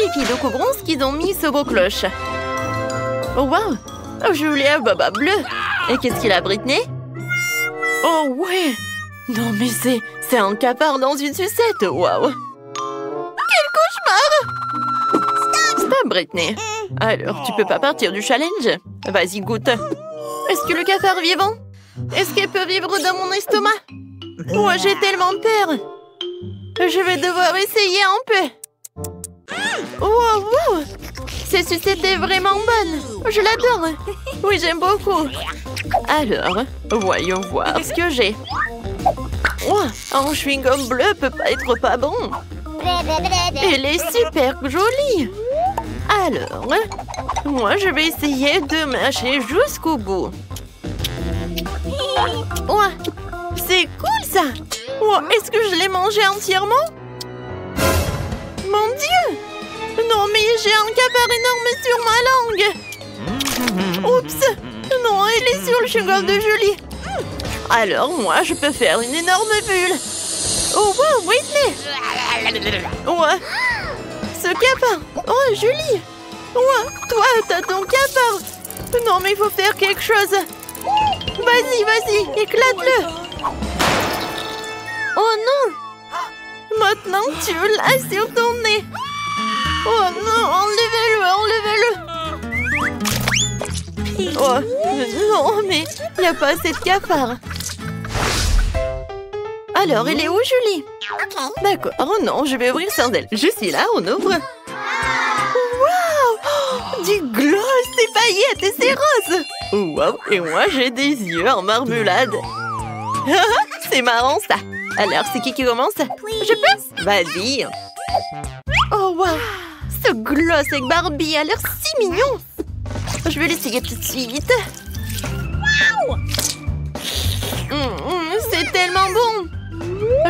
les filles de Cobronze qu'ils ont mis ce beau cloche. Oh, wow! Julie a Baba bleu. Et qu'est-ce qu'il a, Britney? Oh, ouais! Non, mais c'est un cafard dans une sucette! Waouh! Quel cauchemar! Stop, Britney! Alors, tu peux pas partir du challenge? Vas-y, goûte! Est-ce que le cafard est vivant? Est-ce qu'il peut vivre dans mon estomac? Moi, j'ai tellement peur! Je vais devoir essayer un peu! Wow, wow! Cette sucette est vraiment bonne! Je l'adore! Oui, j'aime beaucoup! Alors, voyons voir ce que j'ai. Oh, un chewing-gum bleu peut pas être pas bon! Elle est super jolie! Alors, moi, je vais essayer de mâcher jusqu'au bout. Ouais, c'est cool ça! Oh, est-ce que je l'ai mangé entièrement? Mon Dieu! Non, mais j'ai un cafard énorme sur ma langue! Oups! Non, il est sur le chewing-gum de Julie! Alors, moi, je peux faire une énorme bulle! Oh, wow, Whitney! Ouais! Ce cafard! Oh, Julie! Ouais, toi, t'as ton cafard! Non, mais il faut faire quelque chose! Vas-y, vas-y, éclate-le! Oh non! Maintenant, tu l'as sur ton nez! Oh non, enlevez-le, enlevez-le! Oh, non, mais il n'y a pas assez de cafard! Alors, elle est où, Julie? D'accord, oh non, je vais ouvrir sans elle. Je suis là, on ouvre. Waouh! Du gloss, des paillettes et c'est rose! Waouh! Et moi, j'ai des yeux en marmelade. C'est marrant, ça. Alors, c'est qui commence? Je peux? Vas-y. Oh, waouh! Ce gloss avec Barbie a l'air si mignon. Je vais l'essayer tout de suite. C'est tellement bon.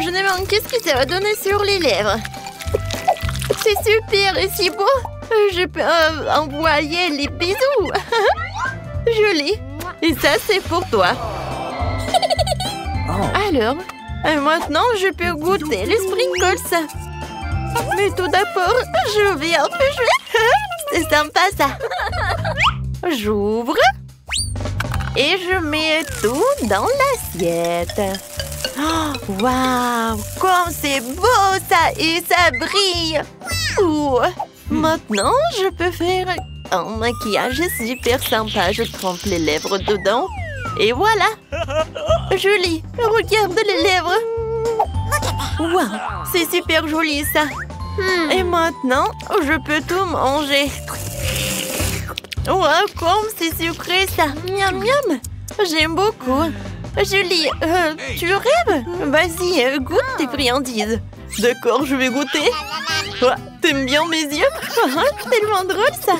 Je me demande qu'est-ce que ça va donner sur les lèvres. C'est super et si beau. Je peux envoyer les bisous. Joli. Et ça, c'est pour toi. Alors, maintenant, je peux goûter les sprinkles. Mais tout d'abord, je vais un peu jouer. C'est sympa, ça. J'ouvre. Et je mets tout dans l'assiette. Oh, waouh! Comme c'est beau, ça! Et ça brille! Ouh. Maintenant, je peux faire un maquillage super sympa. Je trempe les lèvres dedans. Et voilà! Joli! Regarde les lèvres! Waouh! C'est super joli, ça! Et maintenant, je peux tout manger. Waouh! Comme c'est sucré, ça! Miam, miam! J'aime beaucoup! Julie, tu rêves? Vas-y, goûte tes friandises. D'accord, je vais goûter. Oh, t'aimes bien mes yeux? Tellement drôle, ça.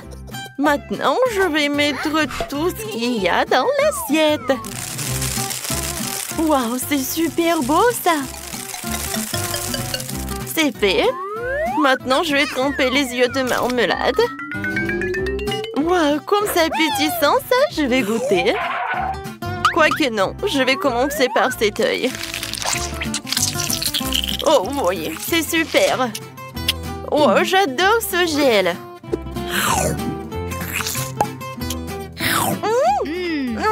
Maintenant, je vais mettre tout ce qu'il y a dans l'assiette. Waouh, c'est super beau, ça. C'est fait. Maintenant, je vais tremper les yeux de marmelade. Waouh, comme c'est appétissant, ça, je vais goûter. Quoique non, je vais commencer par cet œil. Oh, oui, c'est super. Oh, j'adore ce gel.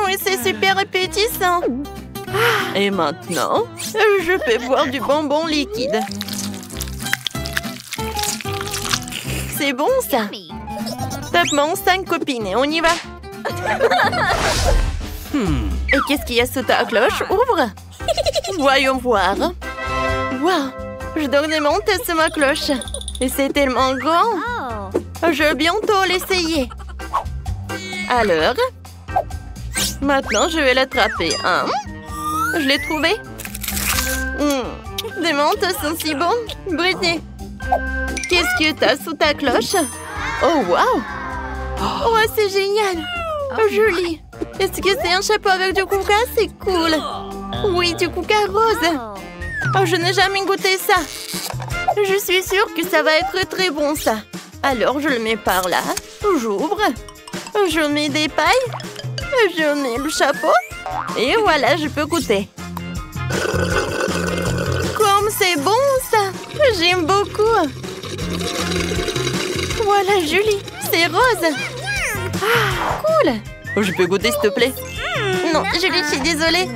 Oui, c'est super appétissant. Et maintenant, je peux boire du bonbon liquide. C'est bon, ça. Tape-moi 5 copines et on y va. Et qu'est-ce qu'il y a sous ta cloche? Ouvre! Voyons voir. Waouh! Je dois monter sur ma cloche. Et c'est tellement grand. Je vais bientôt l'essayer. Alors, maintenant, je vais l'attraper. Je l'ai trouvé. Des menthes sont si bons. Britney, qu'est-ce que t'as sous ta cloche? Oh, waouh! Oh, c'est génial! Joli! Est-ce que c'est un chapeau avec du coca? C'est cool! Oui, du coca rose! Oh, je n'ai jamais goûté ça! Je suis sûre que ça va être très bon, ça! Alors, je le mets par là. J'ouvre. Je mets des pailles. Je mets le chapeau. Et voilà, je peux goûter. Comme c'est bon, ça! J'aime beaucoup! Voilà, Julie, c'est rose. Ah, cool. Je peux goûter, s'il te plaît? Non, Julie, je suis désolée.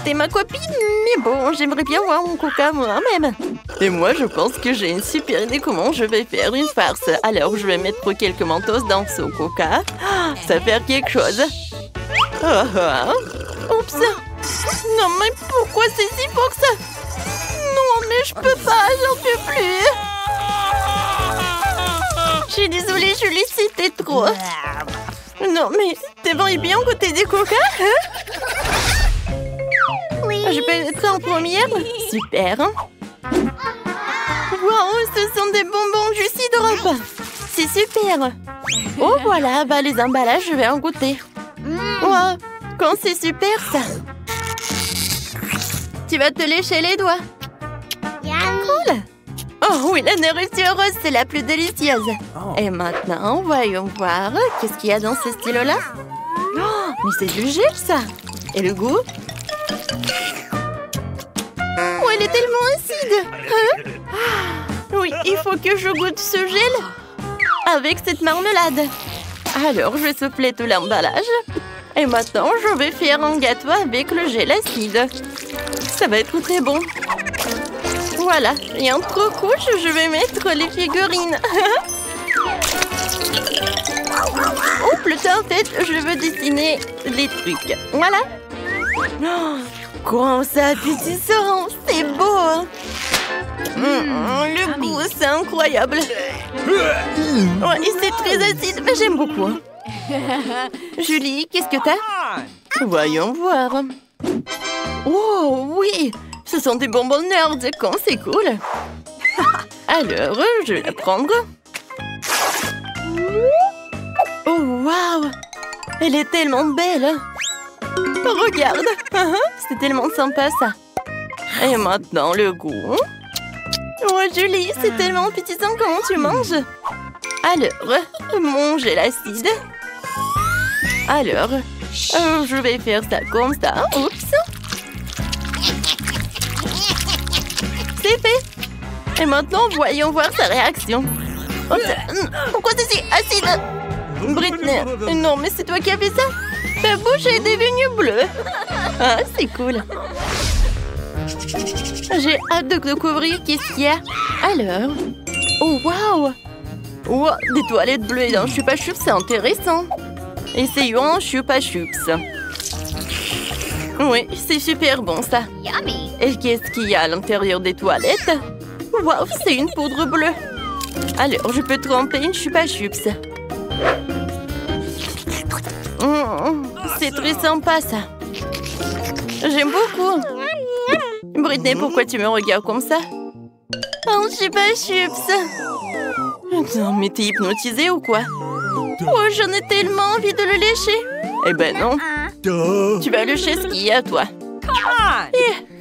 T'es ma copine, mais bon, j'aimerais bien voir mon coca moi-même. Et moi, je pense que j'ai une super idée comment je vais faire une farce. Alors, je vais mettre quelques mentos dans ce coca. Ça va faire quelque chose. Oups. Non, mais pourquoi c'est si fort que ça? Non, mais je peux pas, j'en peux plus. Je suis désolée, Julie, c'était trop. Non, mais t'aimerais bien goûter des coca, hein? Oui. Je peux être en première? Super. Wow, ce sont des bonbons Juicy Drop. C'est super. Oh, voilà, bah les emballages, je vais en goûter. Wow, quand c'est super, ça. Tu vas te lécher les doigts. Cool. Oh oui, la nourriture rose, c'est la plus délicieuse. Et maintenant, voyons voir. Qu'est-ce qu'il y a dans ce stylo-là? Oh, mais c'est du gel, ça. Et le goût? Oh, elle est tellement acide. Hein? Oui, il faut que je goûte ce gel avec cette marmelade. Alors, je vais souffler tout l'emballage. Et maintenant, je vais faire un gâteau avec le gel acide. Ça va être très bon. Voilà, et entre couches, je vais mettre les figurines. Ou plutôt, en fait, je veux dessiner les trucs. Voilà. Oh, comment ça appétissant, c'est beau. Le goût, c'est incroyable. Ouais, et c'est très acide, mais j'aime beaucoup. Julie, qu'est-ce que t'as? Voyons voir. Oh, oui, ce sont des bonbons nerds, quand c'est cool. Alors, je vais la prendre. Oh, waouh, elle est tellement belle. Regarde, c'est tellement sympa, ça. Et maintenant, le goût. Oh, Julie, c'est tellement appétissant, comment tu manges? Alors, mon gel acide. Alors, je vais faire ça comme ça. Oups. C'est fait. Et maintenant, voyons voir sa réaction. Oh, pourquoi c'est si acide? Britney, non, mais c'est toi qui as fait ça? Ta bouche est devenue bleue. Ah, c'est cool. J'ai hâte de découvrir qu'est-ce qu'il y a. Alors, oh, waouh. Wow, des toilettes bleues dans Chupa Chups, c'est intéressant. Essayons un Chupa Chups. Oui, c'est super bon, ça. Et qu'est-ce qu'il y a à l'intérieur des toilettes? Waouh, c'est une poudre bleue. Alors, je peux tremper une Chupa Chups. C'est très sympa, ça. J'aime beaucoup. Britney, pourquoi tu me regardes comme ça? Un Chupa Chups. Non, mais t'es hypnotisée ou quoi? Oh, j'en ai tellement envie de le lécher. Eh ben non. Tu vas lécher ce qu'il y a, toi.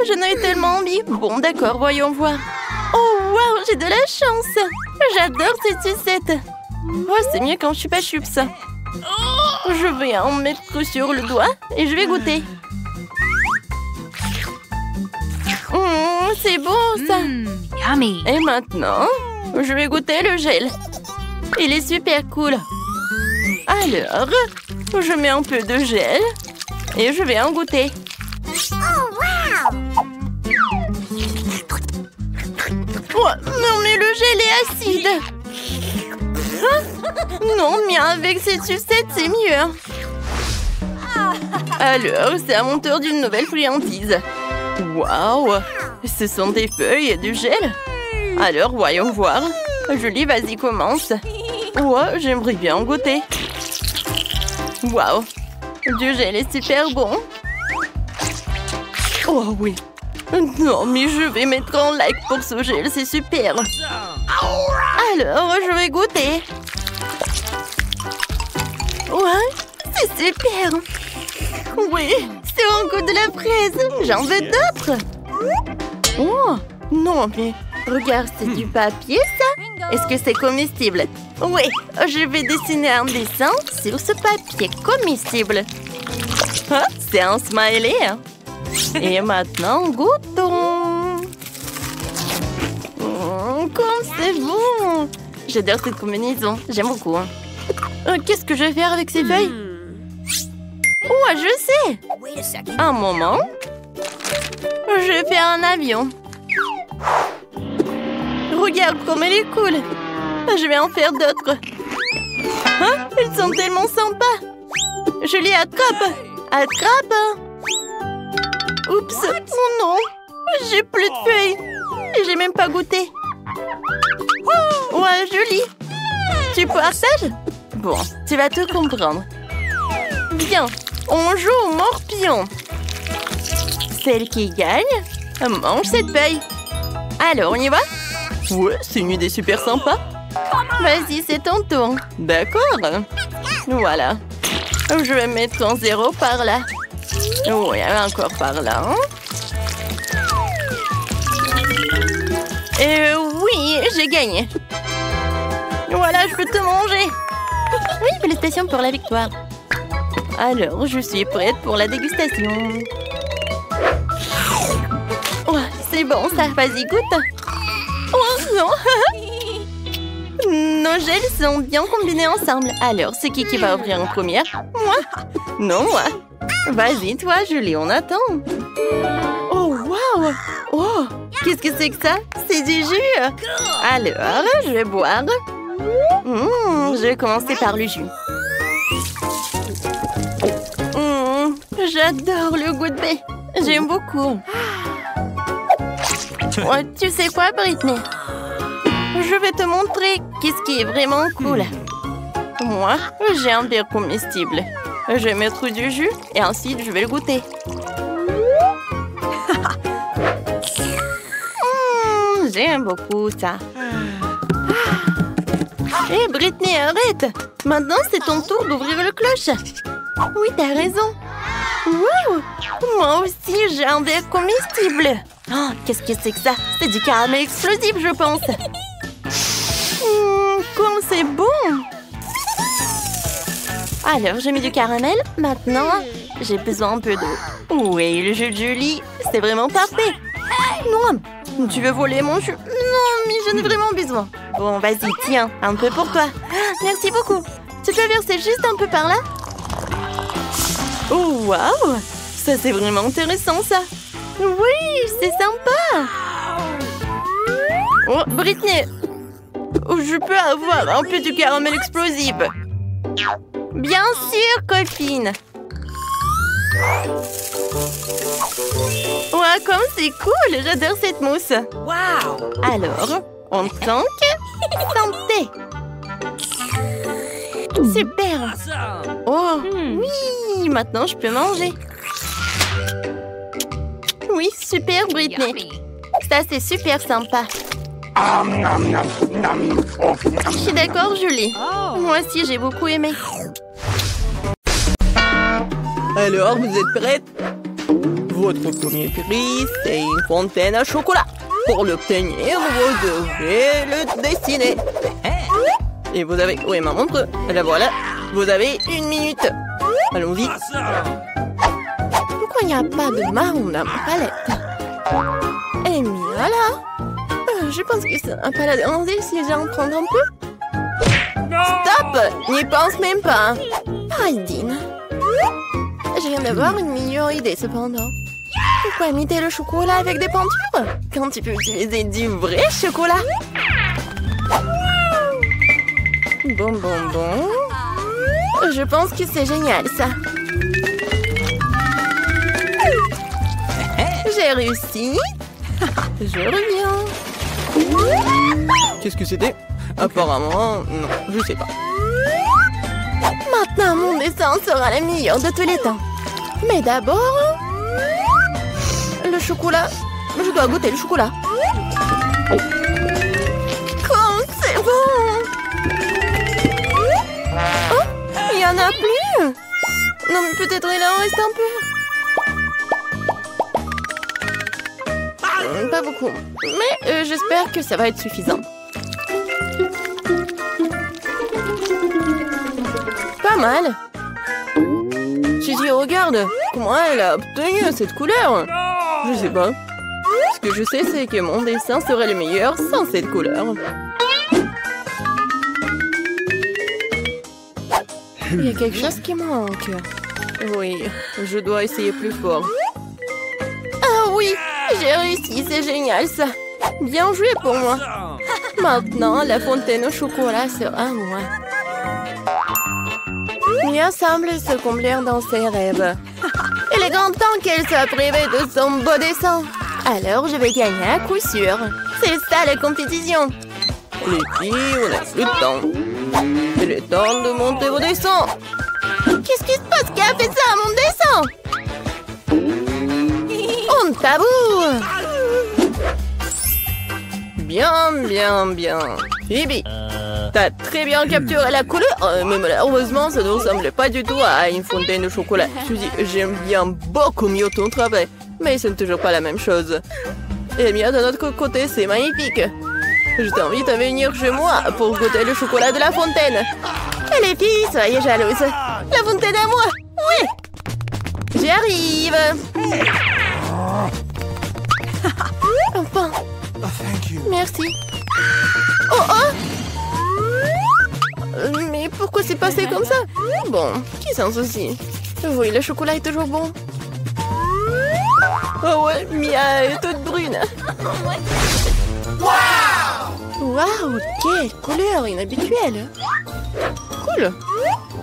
J'en ai tellement envie. Bon, d'accord, voyons voir. Oh, waouh, j'ai de la chance. J'adore cette sucette. Oh, c'est mieux quand Chupa Chups. Je vais en mettre sur le doigt et je vais goûter. C'est bon, ça. Yummy. Et maintenant, je vais goûter le gel. Il est super cool. Alors, je mets un peu de gel et je vais en goûter. Oh, non, mais le gel est acide. Hein? Non, mais avec cette sucette, c'est mieux. Alors, c'est à mon tour d'une nouvelle friandise. Waouh! Ce sont des feuilles et du gel. Alors, voyons voir. Julie, vas-y, commence. Ouais, j'aimerais bien en goûter. Waouh! Du gel est super bon. Oh oui. Non, mais je vais mettre un like pour ce gel, c'est super. Alors, je vais goûter. Ouais, c'est super. Oui, c'est un goût de la fraise. J'en veux d'autres. Oh, non, mais regarde, c'est du papier, ça? Est-ce que c'est comestible? Oui, je vais dessiner un dessin sur ce papier comestible. Ah, c'est un smiley. Et maintenant, goûtons. Comme c'est bon! J'adore cette combinaison. J'aime beaucoup. Qu'est-ce que je vais faire avec ces feuilles? Oh, je sais! Un moment. Je vais faire un avion. Regarde comme elle est cool. Je vais en faire d'autres. Hein? Ils sont tellement sympas. Je les attrape. Attrape. Oups. Oh non. J'ai plus de feuilles. J'ai même pas goûté. Ouais, joli. Tu partages? Bon, tu vas tout comprendre. Bien, on joue au morpion. Celle qui gagne mange cette feuille. Alors, on y va? Ouais, c'est une idée super sympa. Vas-y, c'est ton tour. D'accord. Voilà. Je vais mettre un 0 par là. Oui, encore par là. Oui, j'ai gagné. Voilà, je peux te manger. Oui, félicitations pour la victoire. Alors, je suis prête pour la dégustation. Oh, c'est bon, ça. Vas-y, goûte. Oh non. Nos gels sont bien combinés ensemble. Alors, c'est qui va ouvrir en première? Moi? Non, moi. Vas-y, toi, Julie, on attend. Oh, waouh! Oh, qu'est-ce que c'est que ça? C'est du jus. Alors, je vais boire. Je vais commencer par le jus. J'adore le goût de baie. J'aime beaucoup. Oh, tu sais quoi, Britney? Je vais te montrer qu'est-ce qui est vraiment cool. Moi, j'ai un verre comestible. Je vais mettre du jus et ensuite je vais le goûter. J'aime beaucoup ça. Hé, Britney, arrête! Maintenant, c'est ton tour d'ouvrir le cloche. Oui, t'as raison. Wow! Moi aussi, j'ai un verre comestible. Oh, qu'est-ce que c'est que ça? C'est du caramel explosif, je pense. Comme c'est bon! Alors, j'ai mis du caramel. Maintenant, j'ai besoin un peu d'eau. Oui, le jus de Julie, c'est vraiment parfait. Non, tu veux voler mon jus? Non, mais j'en ai vraiment besoin. Bon, vas-y, tiens, un peu pour toi. Merci beaucoup. Tu peux verser juste un peu par là? Oh, waouh! Ça, c'est vraiment intéressant, ça. Oui, c'est sympa. Oh, Britney, je peux avoir un peu de caramel explosif? Bien sûr, copine. Ouais, comme c'est cool. J'adore cette mousse. Wow. Alors, on tente. Santé. Super. Oh, oui. Maintenant, je peux manger. Oui, super, Britney. Ça, c'est super sympa. Je suis d'accord, Julie. Moi aussi, j'ai beaucoup aimé. Alors, vous êtes prête? Votre premier prix, c'est une fontaine à chocolat. Pour l'obtenir, vous devrez le dessiner. Et vous avez... Oui, ma montre. La voilà. Vous avez 1 minute. Allons-y. Pourquoi il n'y a pas de marron dans ma palette? Et voilà. Je pense que c'est un paladin si j'en prends un peu. Stop! N'y pense même pas. Heidin. Je viens d'avoir une meilleure idée cependant. Pourquoi imiter le chocolat avec des peintures quand tu peux utiliser du vrai chocolat? Bon. Je pense que c'est génial ça. J'ai réussi. Je reviens. Qu'est-ce que c'était? Apparemment, non, je sais pas. Maintenant, mon dessin sera le meilleur de tous les temps. Mais d'abord... le chocolat. Je dois goûter le chocolat. Comme c'est bon! Oh, il n'y en a plus! Non, mais peut-être il en reste un peu. Pas beaucoup. Mais j'espère que ça va être suffisant. Pas mal. Suzy, regarde. Comment elle a obtenu cette couleur? Je sais pas. ce que je sais, c'est que mon dessin serait le meilleur sans cette couleur. Il y a quelque chose qui manque. Oui, je dois essayer plus fort. Ah oui, j'ai réussi, c'est génial ça. Bien joué pour moi. Maintenant, la fontaine au chocolat sera à moi. Mia semble se complaire dans ses rêves. Il est grand temps qu'elle soit privée de son beau dessin. Alors, je vais gagner à coup sûr. C'est ça la compétition. Les filles, on n'a plus de temps. Il est temps de monter vos dessins. Qu'est-ce qui se passe? Qui a fait ça à mon dessin? On tabou. Bien, bien, bien. Phoebe, t'as très bien capturé la couleur, mais malheureusement, ça ne ressemble pas du tout à une fontaine de chocolat. Suzy, j'aime bien beaucoup mieux ton travail, mais ce n'est toujours pas la même chose. Et bien, de notre côté, c'est magnifique. Je t'invite à venir chez moi pour goûter le chocolat de la fontaine. Et les filles, soyez jalouses. La fontaine à moi. Oui. J'y arrive. Enfin. Merci. Oh oh. Mais pourquoi c'est passé comme ça? Bon, qui s'en soucie? Oui, le chocolat est toujours bon. Oh ouais, Mia est toute brune. Waouh, quelle couleur inhabituelle. Cool.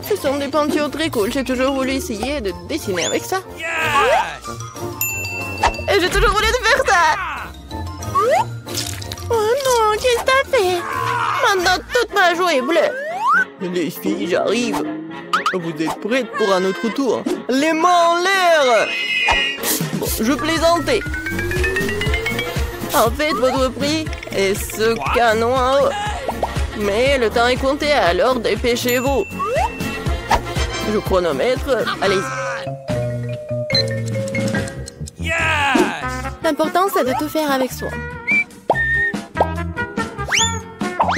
Ce sont des peintures très cool. J'ai toujours voulu essayer de dessiner avec ça. Et j'ai toujours voulu faire ça. Oh non, qu'est-ce que t'as fait? Maintenant, toute ma joue est bleue. Les filles, j'arrive. Vous êtes prêtes pour un autre tour? Les mains en l'air. Bon, je plaisantais. En fait, votre prix est ce canon en haut. Mais le temps est compté, alors dépêchez-vous. Je chronomètre. Allez-y. L'important, c'est de tout faire avec soin.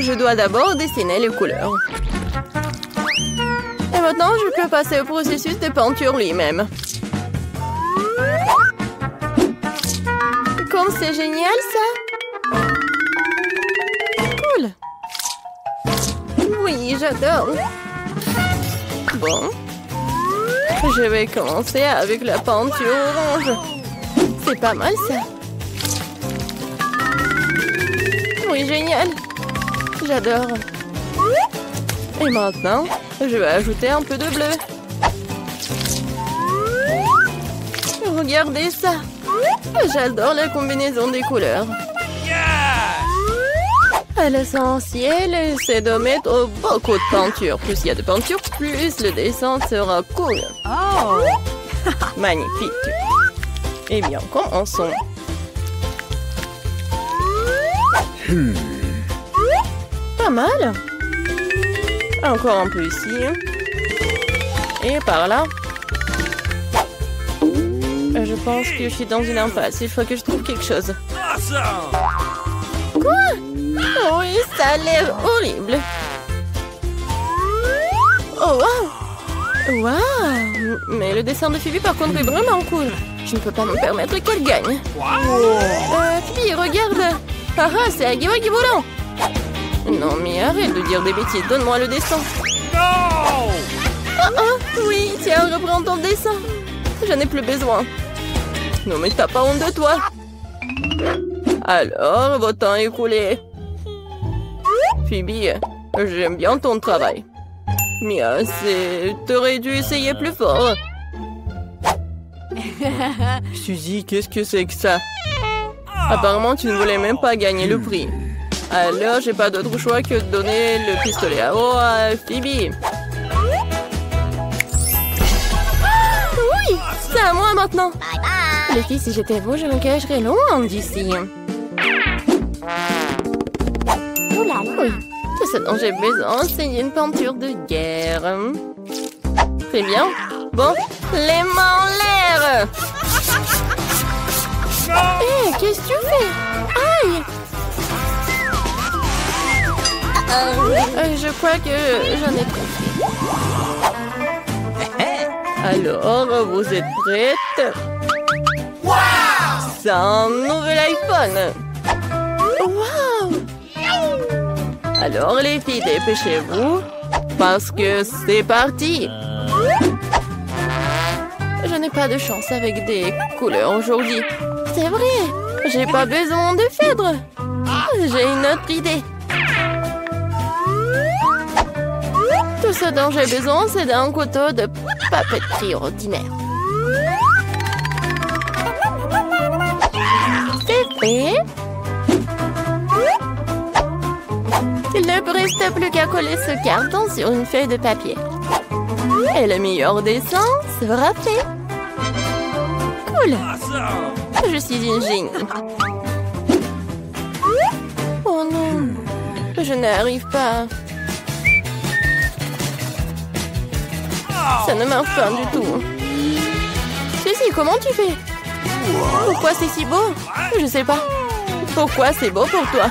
Je dois d'abord dessiner les couleurs. Et maintenant, je peux passer au processus de peinture lui-même. Comme c'est génial, ça! Cool! Oui, j'adore! Bon. Je vais commencer avec la peinture orange. C'est pas mal, ça! Oui, génial! J'adore! Et maintenant, je vais ajouter un peu de bleu. Regardez ça! J'adore la combinaison des couleurs. À l'essentiel, c'est de mettre beaucoup de peinture. Plus il y a de peinture, plus le dessin sera cool. Oh! Magnifique! Eh bien, commençons. Pas mal. Encore un peu ici. Et par là. Je pense que je suis dans une impasse. Il faut que je trouve quelque chose. Quoi? Oui, ça a l'air horrible. Oh, wow! Wow! Mais le dessin de Phoebe, par contre, est vraiment cool. Je ne peux pas me permettre qu'elle gagne. Phoebe, regarde! Ah ah, c'est un Giwagi volant! Non, mais arrête de dire des bêtises. Donne-moi le dessin. Oh, oh, oui, tiens, reprends ton dessin. J'en ai plus besoin. Non, mais t'as pas honte de toi. Alors, votre temps est écoulé. Phoebe, j'aime bien ton travail. Mais t'aurais dû essayer plus fort. Suzy, qu'est-ce que c'est que ça? Apparemment, tu ne voulais même pas gagner le prix. Alors, j'ai pas d'autre choix que de donner le pistolet à eau à Phoebe. Oui, c'est à moi maintenant. Bye bye. Les filles, si j'étais vous, je me cacherais loin d'ici. Oui, tout ce dont j'ai besoin, c'est une peinture de guerre. Très bien. Bon, les mains en l'air. Hé, qu'est-ce que tu fais? Aïe! Je crois que j'en ai compris. Alors, vous êtes prêtes? C'est un nouvel iPhone. Waouh! Alors les filles, dépêchez-vous. Parce que c'est parti. Je n'ai pas de chance avec des couleurs aujourd'hui. C'est vrai, j'ai pas besoin de feutre. J'ai une autre idée. Tout ce dont j'ai besoin, c'est d'un couteau de papeterie ordinaire. C'est fait. Il ne me reste plus qu'à coller ce carton sur une feuille de papier. Et le meilleur dessin sera fait. Cool. Je suis une génie. Oh non, je n'arrive pas. Ça ne marche pas du tout. Ceci, comment tu fais? Pourquoi c'est si beau? Je sais pas. Pourquoi c'est beau pour toi?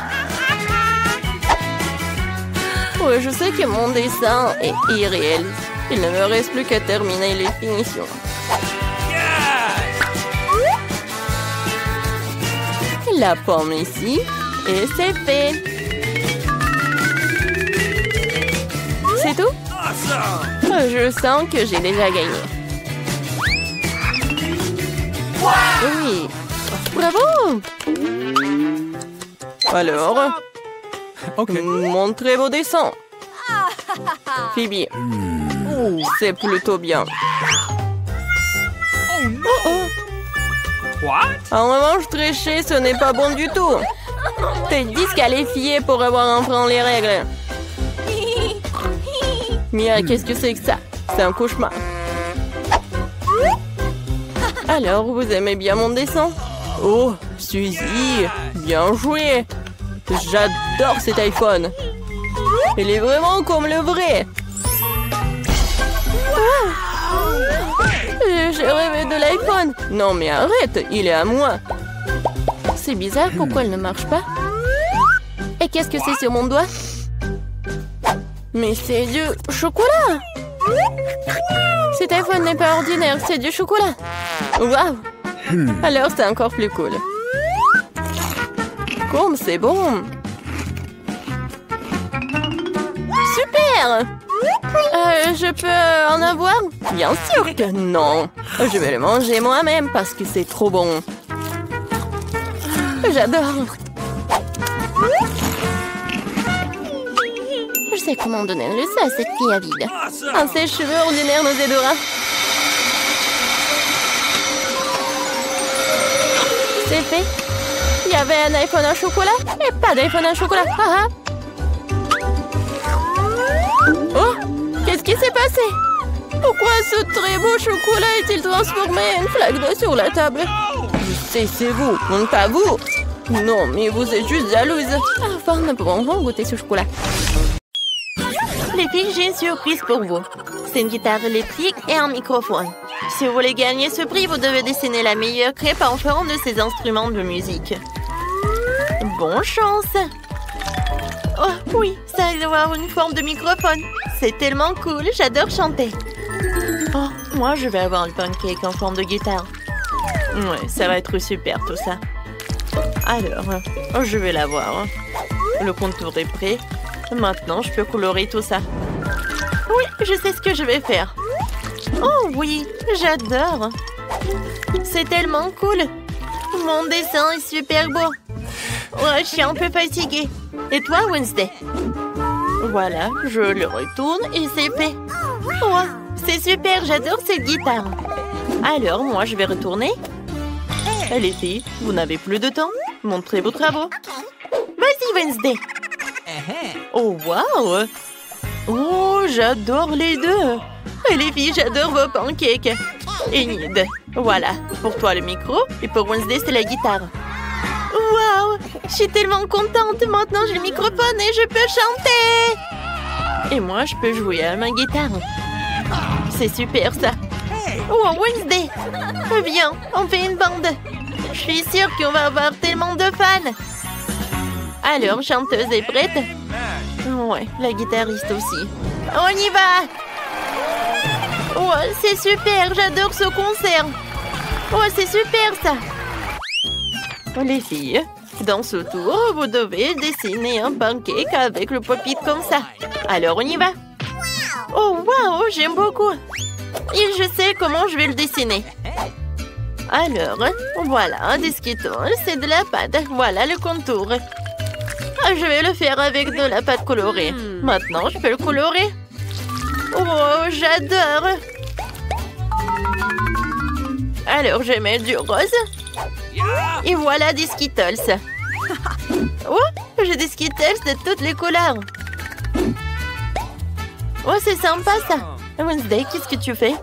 Ouais, je sais que mon dessin est irréel. Il ne me reste plus qu'à terminer les finitions. La pomme ici, et c'est fait. C'est tout? Je sens que j'ai déjà gagné. Oui. Bravo! Alors, mon très beau dessin. Phoebe, c'est plutôt bien. En revanche, tricher, ce n'est pas bon du tout. T'es disqualifié pour avoir enfreint les règles. Mia, qu'est-ce que c'est que ça? C'est un cauchemar. Alors, vous aimez bien mon dessin? Oh, Suzy, bien joué. J'adore cet iPhone. Il est vraiment comme le vrai. J'ai rêvé de l'iPhone. Non mais arrête, il est à moi. C'est bizarre, pourquoi elle ne marche pas? Et qu'est-ce que c'est sur mon doigt? Mais c'est du chocolat. Cet iPhone n'est pas ordinaire, c'est du chocolat. Waouh. Alors c'est encore plus cool. Comme c'est bon. Super. Je peux en avoir? Bien sûr que non. Je vais le manger moi-même parce que c'est trop bon. J'adore. Je sais comment donner le ça à cette fille avide. Un sèche-cheveux ordinaire nous aidera. C'est fait. Il y avait un iPhone à chocolat et pas d'iPhone à chocolat. Ah, ah. Oh, qu'est-ce qui s'est passé? Pourquoi ce très beau chocolat est-il transformé en une flaque d'eau sur la table? Je sais, c'est vous, non pas vous. Non, mais vous êtes juste jalouse. Enfin, nous pouvons goûter ce chocolat. Les filles, j'ai une surprise pour vous. C'est une guitare électrique et un microphone. Si vous voulez gagner ce prix, vous devez dessiner la meilleure crêpe en forme de ces instruments de musique. Bonne chance! Oh oui, ça doit avoir une forme de microphone. C'est tellement cool, j'adore chanter. Oh, moi je vais avoir le pancake en forme de guitare. Ouais, ça va être super tout ça. Alors, je vais l'avoir. Le contour est prêt. Maintenant, je peux colorer tout ça. Oui, je sais ce que je vais faire. Oh oui, j'adore. C'est tellement cool. Mon dessin est super beau. Ouais, je suis un peu fatiguée. Et toi, Wednesday? Voilà, je le retourne et c'est fait. Oh, c'est super, j'adore cette guitare. Alors, moi, je vais retourner. Les filles, vous n'avez plus de temps? Montrez vos travaux. Vas-y, Wednesday. Oh, waouh! Oh, j'adore les deux. Et les filles, j'adore vos pancakes. Enid, voilà, pour toi le micro et pour Wednesday, c'est la guitare. Waouh! Je suis tellement contente. Maintenant, j'ai le microphone et je peux chanter. Et moi, je peux jouer à ma guitare. C'est super, ça. Oh, Wednesday! Viens, on fait une bande. Je suis sûre qu'on va avoir tellement de fans. Alors, chanteuse est prête? Ouais, la guitariste aussi. On y va! Oh, c'est super, j'adore ce concert. Oh, c'est super, ça. Les filles, dans ce tour, vous devez dessiner un pancake avec le pop-it comme ça. Alors, on y va. Oh, waouh, j'aime beaucoup. Et je sais comment je vais le dessiner. Alors, voilà, des Skittles, c'est de la pâte. Voilà le contour. Je vais le faire avec de la pâte colorée. Maintenant, je peux le colorer. Oh, j'adore. Alors, je mets du rose. Et voilà des Skittles. Oh, j'ai des Skittles de toutes les couleurs. Oh, c'est sympa ça. Wednesday, qu'est-ce que tu fais?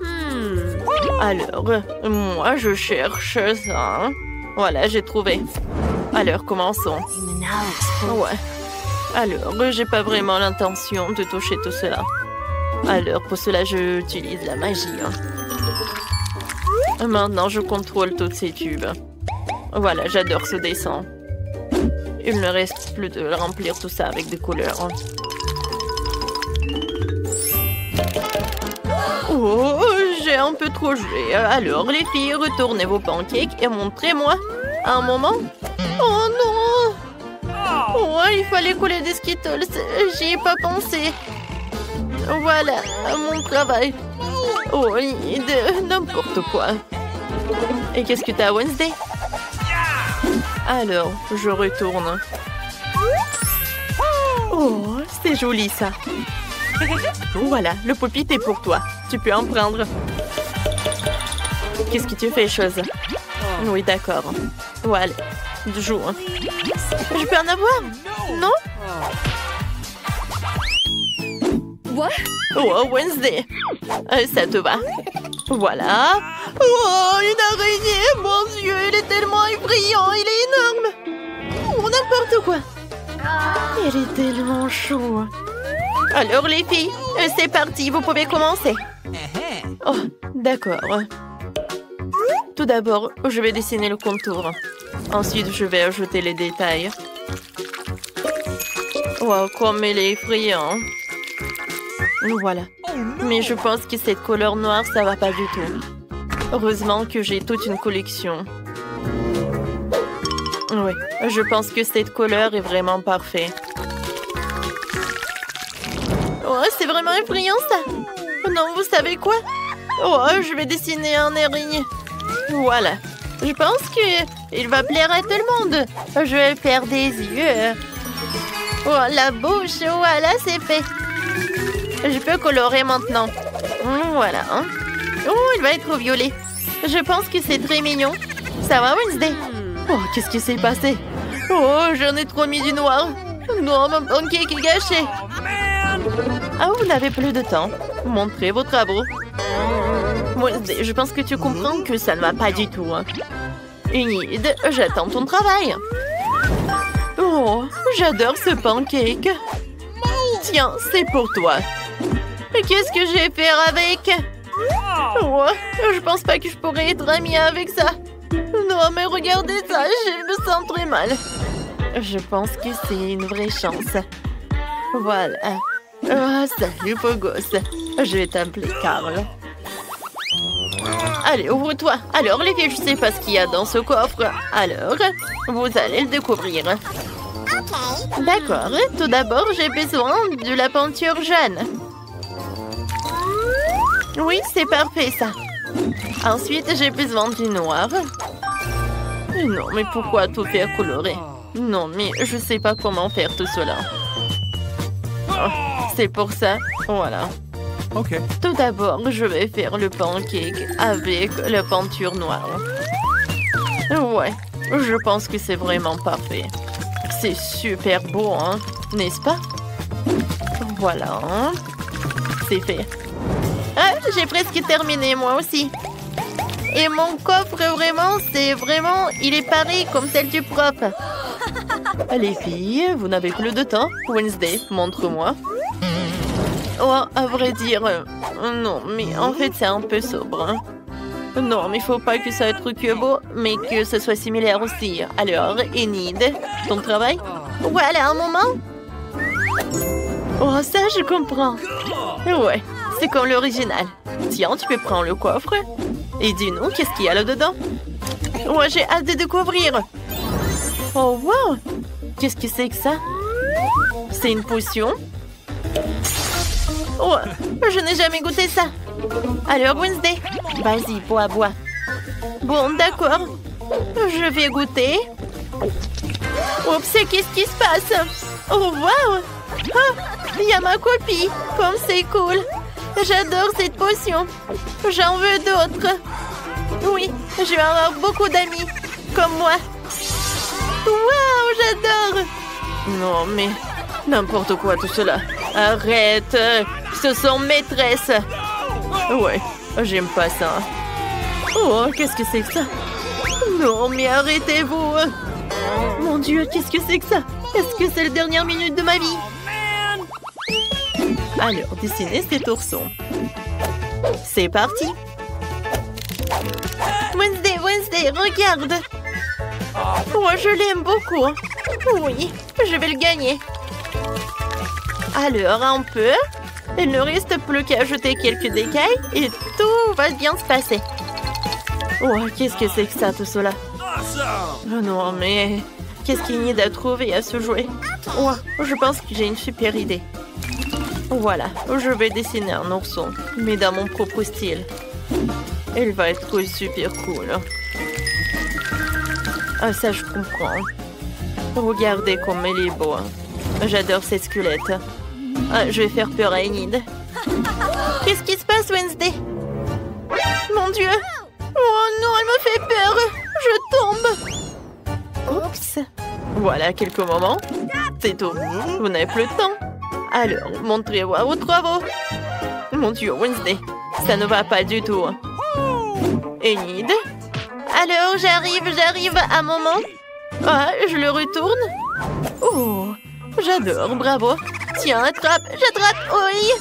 Alors, moi, je cherche ça. Voilà, j'ai trouvé. Alors, commençons. Ouais. Alors, j'ai pas vraiment l'intention de toucher tout cela. Alors, pour cela, j'utilise la magie. Maintenant, je contrôle tous ces tubes. Voilà, j'adore ce dessin. Il ne reste plus de remplir tout ça avec des couleurs. Oh, j'ai un peu trop joué. Alors, les filles, retournez vos pancakes et montrez-moi un moment. Oh non! Oh, il fallait coller des Skittles. J'y ai pas pensé. Voilà, mon travail. Oh, de n'importe quoi. Et qu'est-ce que t'as, Wednesday? Alors, je retourne. Oh, c'est joli ça. Voilà, le pop-it est pour toi. Tu peux en prendre. Qu'est-ce que tu fais, chose? Oui, d'accord. Voilà, joue. Je peux en avoir? Non? What? Oh, Wednesday. Ça te va. Voilà. Oh, une araignée. Mon Dieu, il est tellement effrayant. Il est énorme. Oh, n'importe quoi. Il est tellement chaud. Alors, les filles, c'est parti. Vous pouvez commencer. Oh, d'accord. Tout d'abord, je vais dessiner le contour. Ensuite, je vais ajouter les détails. Wow, comme il est effrayant. Voilà. Mais je pense que cette couleur noire, ça va pas du tout. Heureusement que j'ai toute une collection. Oui, je pense que cette couleur est vraiment parfaite. Oh, c'est vraiment effrayant ça. Non, vous savez quoi? Oh, je vais dessiner un araignée. Voilà. Je pense qu'il va plaire à tout le monde. Je vais faire des yeux. Oh, la bouche. Voilà, c'est fait. Je peux colorer maintenant. Voilà. Oh, il va être violet. Je pense que c'est très mignon. Ça va, Wednesday? Oh, qu'est-ce qui s'est passé? Oh, j'en ai trop mis du noir. Non, mon pancake est gâché. Ah, vous n'avez plus de temps. Montrez vos travaux. Wednesday, je pense que tu comprends que ça ne va pas du tout. Enid, j'attends ton travail. Oh, j'adore ce pancake. Tiens, c'est pour toi. Qu'est-ce que je vais faire avec? Oh, je pense pas que je pourrais être amie avec ça. Non, mais regardez ça, je me sens très mal. Je pense que c'est une vraie chance. Voilà. Oh, salut, beau gosse. Je vais t'appeler Carl. Allez, ouvre-toi. Alors, les filles, je sais pas ce qu'il y a dans ce coffre. Alors, vous allez le découvrir. D'accord. Tout d'abord, j'ai besoin de la peinture jaune. Oui, c'est parfait, ça. Ensuite, j'ai besoin du noir. Non, mais pourquoi tout faire colorer? Non, mais je sais pas comment faire tout cela. Oh, c'est pour ça. Voilà. Ok. Tout d'abord, je vais faire le pancake avec la peinture noire. Ouais, je pense que c'est vraiment parfait. C'est super beau, hein, n'est-ce pas? Voilà. C'est fait. Ah, j'ai presque terminé, moi aussi. Et mon coffre, vraiment, il est pareil comme celle du prof. Les filles, vous n'avez plus de temps. Wednesday, montre-moi. Oh, à vrai dire, non, mais en fait, c'est un peu sobre. Hein. Non, mais il faut pas que ça soit truc beau, mais que ce soit similaire aussi. Alors, Enid, ton travail? Voilà, un moment. Oh, ça, je comprends. Ouais, c'est comme l'original. Tiens, tu peux prendre le coffre. Et dis-nous, qu'est-ce qu'il y a là-dedans? Ouais, j'ai hâte de découvrir. Oh, wow! Qu'est-ce que c'est que ça? C'est une potion? Oh, je n'ai jamais goûté ça. Alors, Wednesday, vas-y, bois. Bon, d'accord. Je vais goûter. Oups, qu'est-ce qui se passe? Oh, wow! Ah, il y a ma copie. Comme c'est cool. J'adore cette potion. J'en veux d'autres. Oui, je vais avoir beaucoup d'amis. Comme moi. Wow, j'adore! Non, mais n'importe quoi tout cela. Arrête! Ce sont maîtresses. Ouais, j'aime pas ça. Oh, qu'est-ce que c'est que ça? Non, mais arrêtez-vous! Mon Dieu, qu'est-ce que c'est que ça? Est-ce que c'est la dernière minute de ma vie? Alors, dessinez cet ourson. C'est parti! Wednesday, regarde! Oh, je l'aime beaucoup. Oui, je vais le gagner. Alors, un peu. Il ne reste plus qu'à ajouter quelques décailles et tout va bien se passer. Oh, qu'est-ce que c'est que ça, tout cela? Oh non, mais qu'est-ce qu'il y a à trouver à ce jouet? Oh, je pense que j'ai une super idée. Voilà, je vais dessiner un ourson, mais dans mon propre style. Il va être super cool. Ah, ça, je comprends. Regardez comme il est beau. J'adore ces squelettes. Ah, je vais faire peur à Enid. Qu'est-ce qui se passe, Wednesday? Mon Dieu! Oh non, elle me fait peur! Je tombe! Oups! Voilà, quelques moments. C'est tout. Vous n'avez plus de temps. Alors, montrez-moi vos travaux. Mon Dieu, Wednesday, ça ne va pas du tout. Enid? Alors, j'arrive à un moment. Ah, je le retourne. Oh, j'adore, bravo. Tiens, j'attrape, oui.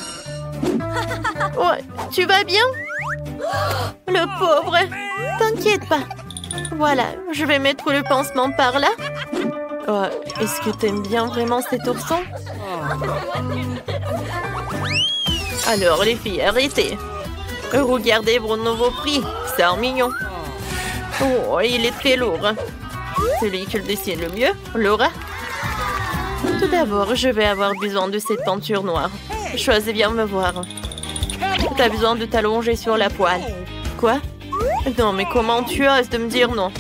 Ouais, tu vas bien? Le pauvre. T'inquiète pas. Voilà, je vais mettre le pansement par là. Oh, est-ce que t'aimes bien vraiment cet ourson? Alors, les filles, arrêtez. Regardez vos nouveaux prix. C'est un mignon. Oh, il est très lourd. Celui qui le dessine le mieux, Laura. Tout d'abord, je vais avoir besoin de cette peinture noire. Choisis bien me voir. T'as besoin de t'allonger sur la poêle. Quoi? Non, mais comment tu oses de me dire non?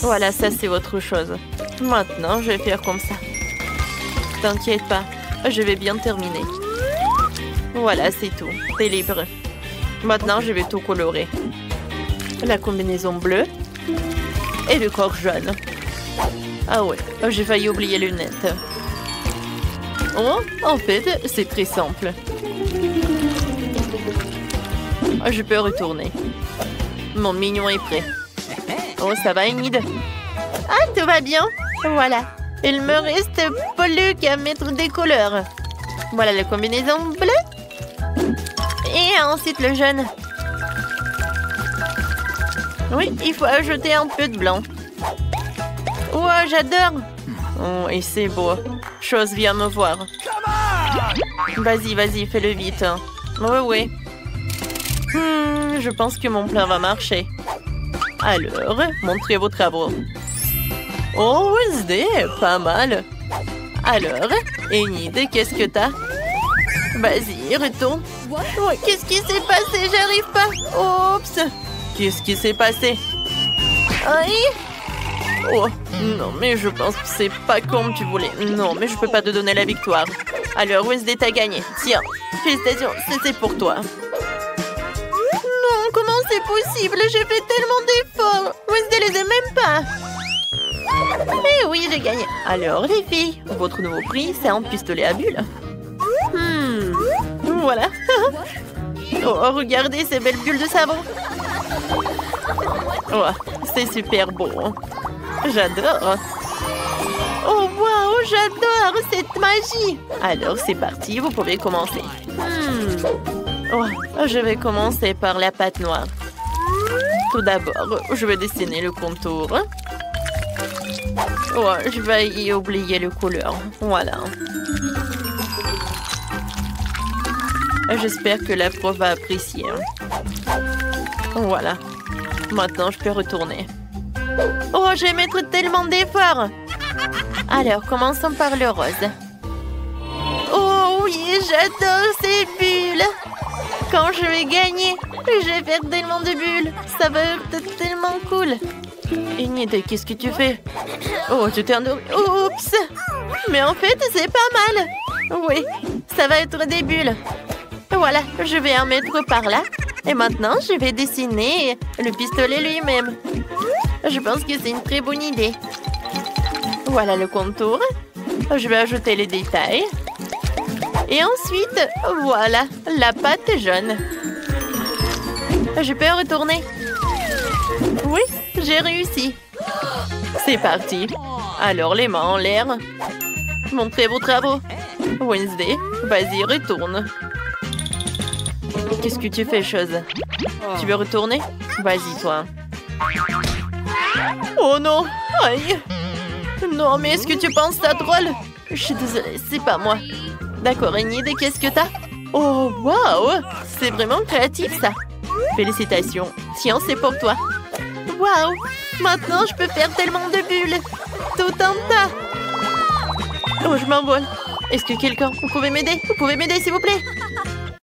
Voilà, ça c'est autre chose. Maintenant, je vais faire comme ça. T'inquiète pas, je vais bien terminer. Voilà, c'est tout. T'es libre. Maintenant, je vais tout colorer. La combinaison bleue et le corps jaune. Ah ouais, j'ai failli oublier les lunettes. Oh, en fait, c'est très simple. Je peux retourner. Mon mignon est prêt. Oh, ça va, Enid? Ah, tout va bien. Voilà. Il me reste plus qu'à mettre des couleurs. Voilà la combinaison bleue. Et ensuite le jaune. Oui, il faut ajouter un peu de blanc. Oh, j'adore. Oh, et c'est beau. Chose, viens me voir. Vas-y, fais-le vite. Oui. Je pense que mon plan va marcher. Alors, montrez vos travaux. Oh, Wednesday, pas mal. Alors, Enid, qu'est-ce que t'as? Vas-y, retourne. Oh, qu'est-ce qui s'est passé? J'arrive pas. Oups. Qu'est-ce qui s'est passé? Aïe. Oh, non, mais je pense que c'est pas comme tu voulais. Non, mais je peux pas te donner la victoire. Alors, Wednesday, t'as gagné. Tiens, félicitations, c'est pour toi. Non, comment c'est possible? J'ai fait tellement d'efforts. Wednesday les aime même pas. Mais oui, j'ai gagné. Alors, les filles, votre nouveau prix, c'est un pistolet à bulles. Voilà. Oh, regardez ces belles bulles de savon. Oh, c'est super beau. J'adore. Oh, wow, j'adore cette magie. Alors, c'est parti, vous pouvez commencer. Oh, je vais commencer par la pâte noire. Tout d'abord, je vais dessiner le contour. Oh, je vais y oublier les couleurs. Voilà. J'espère que la prof va apprécier. Voilà. Maintenant, je peux retourner. Oh, je vais mettre tellement d'efforts. Alors, commençons par le rose. Oh oui, j'adore ces bulles. Quand je vais gagner, je vais faire tellement de bulles. Ça va être tellement cool. Une idée, qu'est-ce que tu fais? Oh, tu t'es endormi. Oups! Mais en fait, c'est pas mal. Oui, ça va être des bulles. Voilà, je vais en mettre par là. Et maintenant, je vais dessiner le pistolet lui-même. Je pense que c'est une très bonne idée. Voilà le contour. Je vais ajouter les détails. Et ensuite, voilà, la pâte jaune. Je peux retourner? Oui, j'ai réussi. C'est parti. Alors, les mains en l'air. Montrez vos travaux. Wednesday, vas-y, retourne. Qu'est-ce que tu fais, chose? Tu veux retourner? Vas-y, toi. Oh non! Aïe! Non, mais est-ce que tu penses ça drôle? Je suis désolée, c'est pas moi. D'accord, Enid, qu'est-ce que t'as? Oh, waouh! C'est vraiment créatif, ça. Félicitations. Tiens, c'est pour toi. Waouh! Maintenant, je peux faire tellement de bulles. Tout un tas. Oh, je m'envole. Est-ce que quelqu'un... Vous pouvez m'aider? Vous pouvez m'aider, s'il vous plaît?